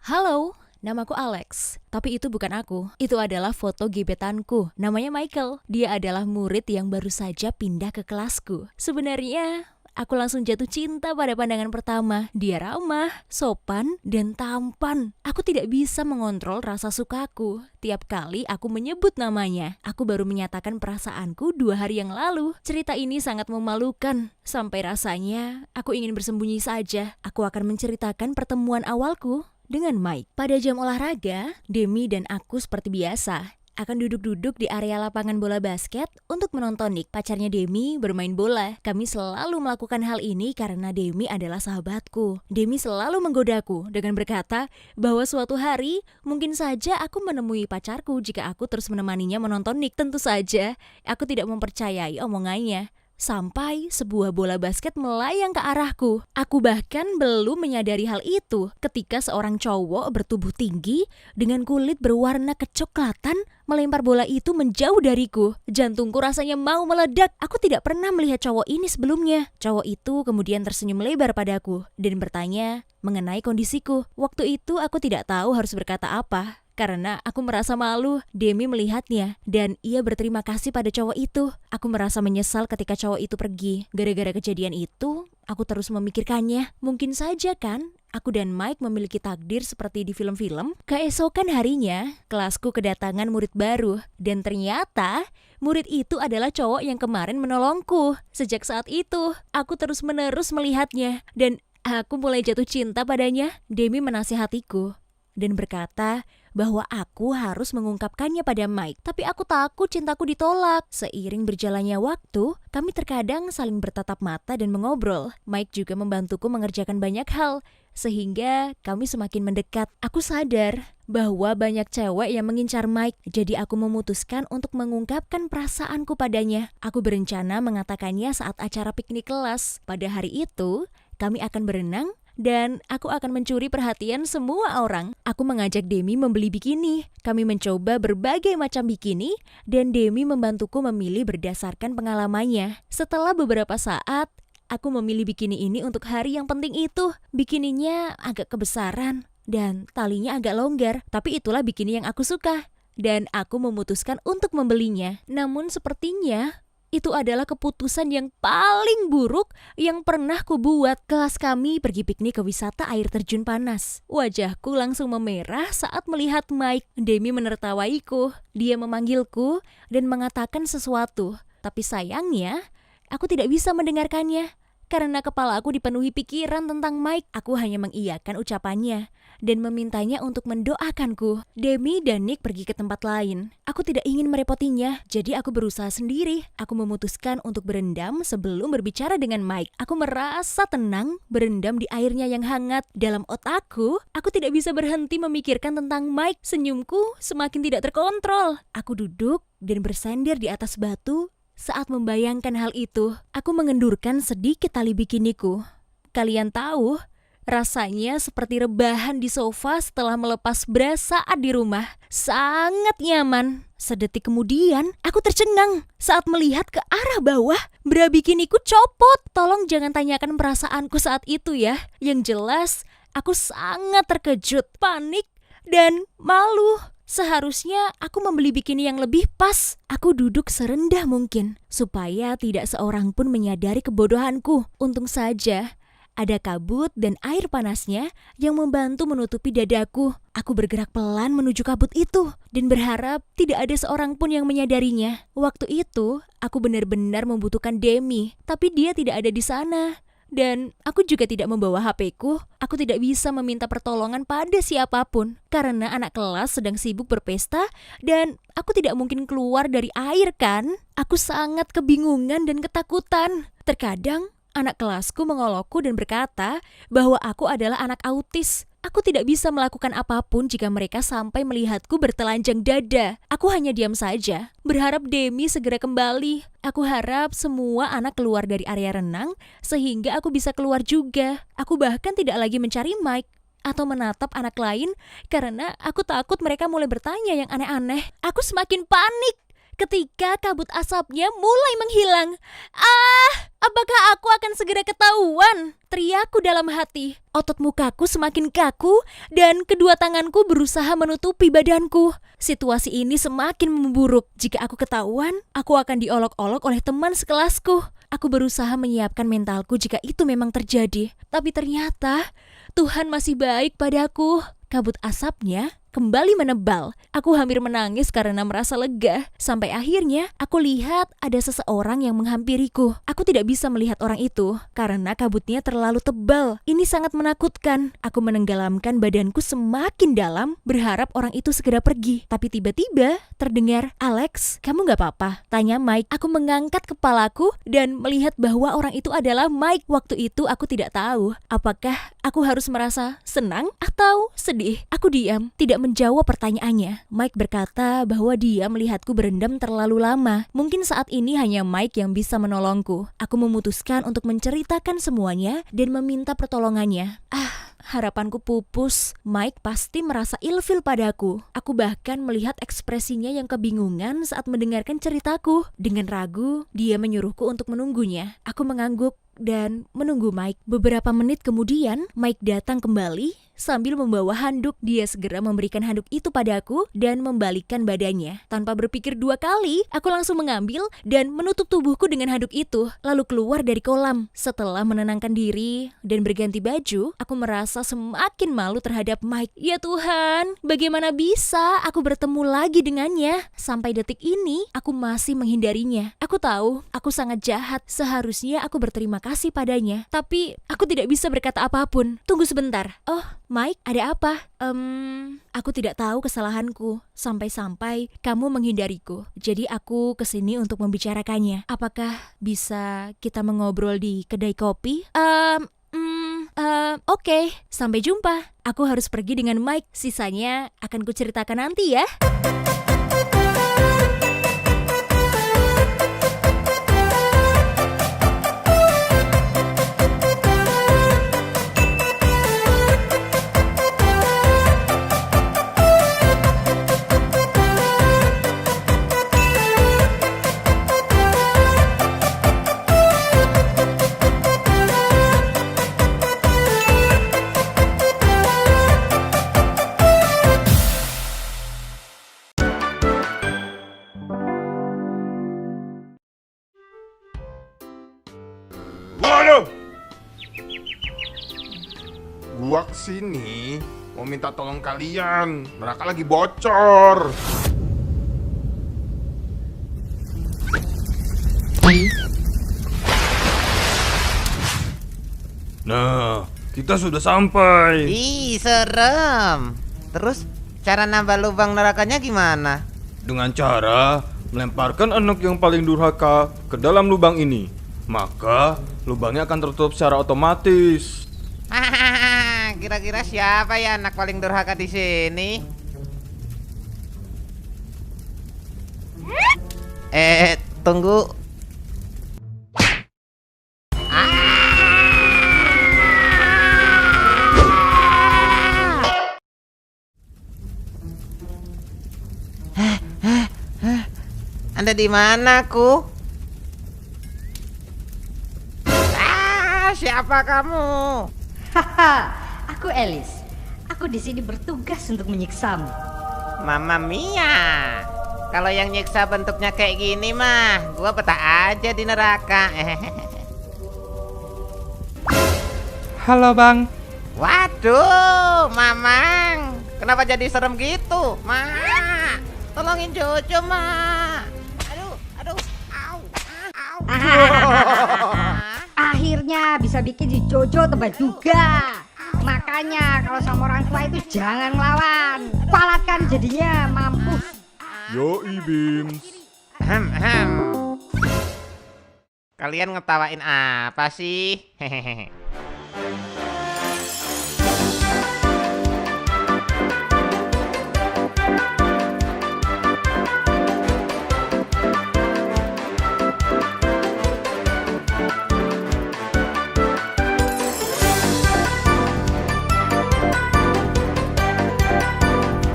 Halo, namaku Alex. Tapi itu bukan aku. Itu adalah foto gebetanku. Namanya Michael. Dia adalah murid yang baru saja pindah ke kelasku. Sebenarnya aku langsung jatuh cinta pada pandangan pertama. Dia ramah, sopan, dan tampan. Aku tidak bisa mengontrol rasa sukaku. Tiap kali aku menyebut namanya, aku baru menyatakan perasaanku 2 hari yang lalu. Cerita ini sangat memalukan. Sampai rasanya aku ingin bersembunyi saja. Aku akan menceritakan pertemuan awalku dengan Mike. Pada jam olahraga, Demi dan aku seperti biasa akan duduk-duduk di area lapangan bola basket untuk menonton Nick, pacarnya Demi, bermain bola. Kami selalu melakukan hal ini karena Demi adalah sahabatku. Demi selalu menggodaku dengan berkata bahwa suatu hari mungkin saja aku menemui pacarku jika aku terus menemaninya menonton Nick. Tentu saja aku tidak mempercayai omongannya. Sampai sebuah bola basket melayang ke arahku. Aku bahkan belum menyadari hal itu ketika seorang cowok bertubuh tinggi dengan kulit berwarna kecoklatan melempar bola itu menjauh dariku. Jantungku rasanya mau meledak. Aku tidak pernah melihat cowok ini sebelumnya. Cowok itu kemudian tersenyum lebar padaku dan bertanya mengenai kondisiku. Waktu itu aku tidak tahu harus berkata apa. Karena aku merasa malu. Demi melihatnya dan ia berterima kasih pada cowok itu. Aku merasa menyesal ketika cowok itu pergi. Gara-gara kejadian itu, aku terus memikirkannya. Mungkin saja kan aku dan Mike memiliki takdir seperti di film-film. Keesokan harinya, kelasku kedatangan murid baru. Dan ternyata murid itu adalah cowok yang kemarin menolongku. Sejak saat itu, aku terus-menerus melihatnya. Dan aku mulai jatuh cinta padanya. Demi menasihatiku dan berkata bahwa aku harus mengungkapkannya pada Mike. Tapi aku takut cintaku ditolak. Seiring berjalannya waktu, kami terkadang saling bertatap mata dan mengobrol. Mike juga membantuku mengerjakan banyak hal, sehingga kami semakin mendekat. Aku sadar bahwa banyak cewek yang mengincar Mike, jadi aku memutuskan untuk mengungkapkan perasaanku padanya. Aku berencana mengatakannya saat acara piknik kelas. Pada hari itu, kami akan berenang dan aku akan mencuri perhatian semua orang. Aku mengajak Demi membeli bikini. Kami mencoba berbagai macam bikini dan Demi membantuku memilih berdasarkan pengalamannya. Setelah beberapa saat, aku memilih bikini ini untuk hari yang penting itu. Bikininya agak kebesaran dan talinya agak longgar, tapi itulah bikini yang aku suka. Dan aku memutuskan untuk membelinya. Namun sepertinya itu adalah keputusan yang paling buruk yang pernah kubuat. Kelas kami pergi piknik ke wisata air terjun panas. Wajahku langsung memerah saat melihat Mike. Demi menertawaiku. Dia memanggilku dan mengatakan sesuatu. Tapi sayangnya, aku tidak bisa mendengarkannya. Karena kepala aku dipenuhi pikiran tentang Mike, aku hanya mengiyakan ucapannya dan memintanya untuk mendoakanku. Demi dan Nick pergi ke tempat lain. Aku tidak ingin merepotinya, jadi aku berusaha sendiri. Aku memutuskan untuk berendam sebelum berbicara dengan Mike. Aku merasa tenang berendam di airnya yang hangat. Dalam otakku, aku tidak bisa berhenti memikirkan tentang Mike. Senyumku semakin tidak terkontrol. Aku duduk dan bersender di atas batu. Saat membayangkan hal itu, aku mengendurkan sedikit tali bikiniku. Kalian tahu, rasanya seperti rebahan di sofa setelah melepas bra saat di rumah. Sangat nyaman. Sedetik kemudian, aku tercengang saat melihat ke arah bawah. Bra bikiniku copot. Tolong jangan tanyakan perasaanku saat itu ya. Yang jelas, aku sangat terkejut, panik, dan malu. Seharusnya aku membeli bikini yang lebih pas. Aku duduk serendah mungkin supaya tidak seorang pun menyadari kebodohanku. Untung saja ada kabut dan air panasnya yang membantu menutupi dadaku. Aku bergerak pelan menuju kabut itu dan berharap tidak ada seorang pun yang menyadarinya. Waktu itu aku benar-benar membutuhkan Demi, tapi dia tidak ada di sana. Dan aku juga tidak membawa HP-ku. Aku tidak bisa meminta pertolongan pada siapapun karena anak kelas sedang sibuk berpesta dan aku tidak mungkin keluar dari air kan? Aku sangat kebingungan dan ketakutan. Terkadang anak kelasku mengolokku dan berkata bahwa aku adalah anak autis. Aku tidak bisa melakukan apapun jika mereka sampai melihatku bertelanjang dada. Aku hanya diam saja, berharap Demi segera kembali. Aku harap semua anak keluar dari area renang sehingga aku bisa keluar juga. Aku bahkan tidak lagi mencari Mike atau menatap anak lain karena aku takut mereka mulai bertanya yang aneh-aneh. Aku semakin panik ketika kabut asapnya mulai menghilang. Apakah aku akan segera ketahuan? Teriakku dalam hati. Otot mukaku semakin kaku dan kedua tanganku berusaha menutupi badanku. Situasi ini semakin memburuk. Jika aku ketahuan, aku akan diolok-olok oleh teman sekelasku. Aku berusaha menyiapkan mentalku jika itu memang terjadi. Tapi ternyata Tuhan masih baik padaku. Kabut asapnya kembali menebal. Aku hampir menangis karena merasa lega. Sampai akhirnya aku lihat ada seseorang yang menghampiriku. Aku tidak bisa melihat orang itu karena kabutnya terlalu tebal. Ini sangat menakutkan. Aku menenggelamkan badanku semakin dalam, berharap orang itu segera pergi. Tapi tiba-tiba terdengar, "Alex, kamu gak apa-apa?" tanya Mike. Aku mengangkat kepalaku dan melihat bahwa orang itu adalah Mike. Waktu itu aku tidak tahu apakah aku harus merasa senang atau sedih. Aku diam, tidak menjawab pertanyaannya. Mike berkata bahwa dia melihatku berendam terlalu lama. Mungkin saat ini hanya Mike yang bisa menolongku. Aku memutuskan untuk menceritakan semuanya dan meminta pertolongannya. Harapanku pupus. Mike pasti merasa ilfil padaku. Aku bahkan melihat ekspresinya yang kebingungan saat mendengarkan ceritaku. Dengan ragu, dia menyuruhku untuk menunggunya. Aku mengangguk dan menunggu Mike. Beberapa menit kemudian, Mike datang kembali sambil membawa handuk. Dia segera memberikan handuk itu padaku dan membalikkan badannya. Tanpa berpikir dua kali, aku langsung mengambil dan menutup tubuhku dengan handuk itu, lalu keluar dari kolam. Setelah menenangkan diri dan berganti baju, aku merasa semakin malu terhadap Mike. Ya Tuhan, bagaimana bisa aku bertemu lagi dengannya? Sampai detik ini, aku masih menghindarinya. Aku tahu, aku sangat jahat. Seharusnya aku berterima kasih padanya. Tapi, aku tidak bisa berkata apapun. Tunggu sebentar. Oh, Mike, ada apa? Aku tidak tahu kesalahanku. Sampai-sampai kamu menghindariku. Jadi aku kesini untuk membicarakannya. Apakah bisa kita mengobrol di kedai kopi? Oke. Sampai jumpa. Aku harus pergi dengan Mike. Sisanya akan kuceritakan nanti ya. Waduh! Gua kesini mau minta tolong kalian. Neraka lagi bocor. Nah, kita sudah sampai. Ih, serem. Terus cara nambah lubang nerakanya gimana? Dengan cara melemparkan anak yang paling durhaka ke dalam lubang ini. Maka lubangnya akan tertutup secara otomatis. Kira-kira siapa ya anak paling durhaka di sini? Tunggu. Anda di mana, Ku? Siapa kamu? Haha, aku Alice. Aku di sini bertugas untuk menyiksamu. Mamma mia. Kalau yang nyiksa bentuknya kayak gini mah, gua betah aja di neraka. Halo Bang. Waduh, Mamang. Kenapa jadi serem gitu? Ma, tolongin Jojo, Ma. Aduh, au. Akhirnya bisa bikin si Jojo tebal juga. Makanya kalau sama orang tua itu jangan ngelawan. Palakan jadinya mampus. Yoi Bims. Kalian ngetawain apa sih? Hehehe.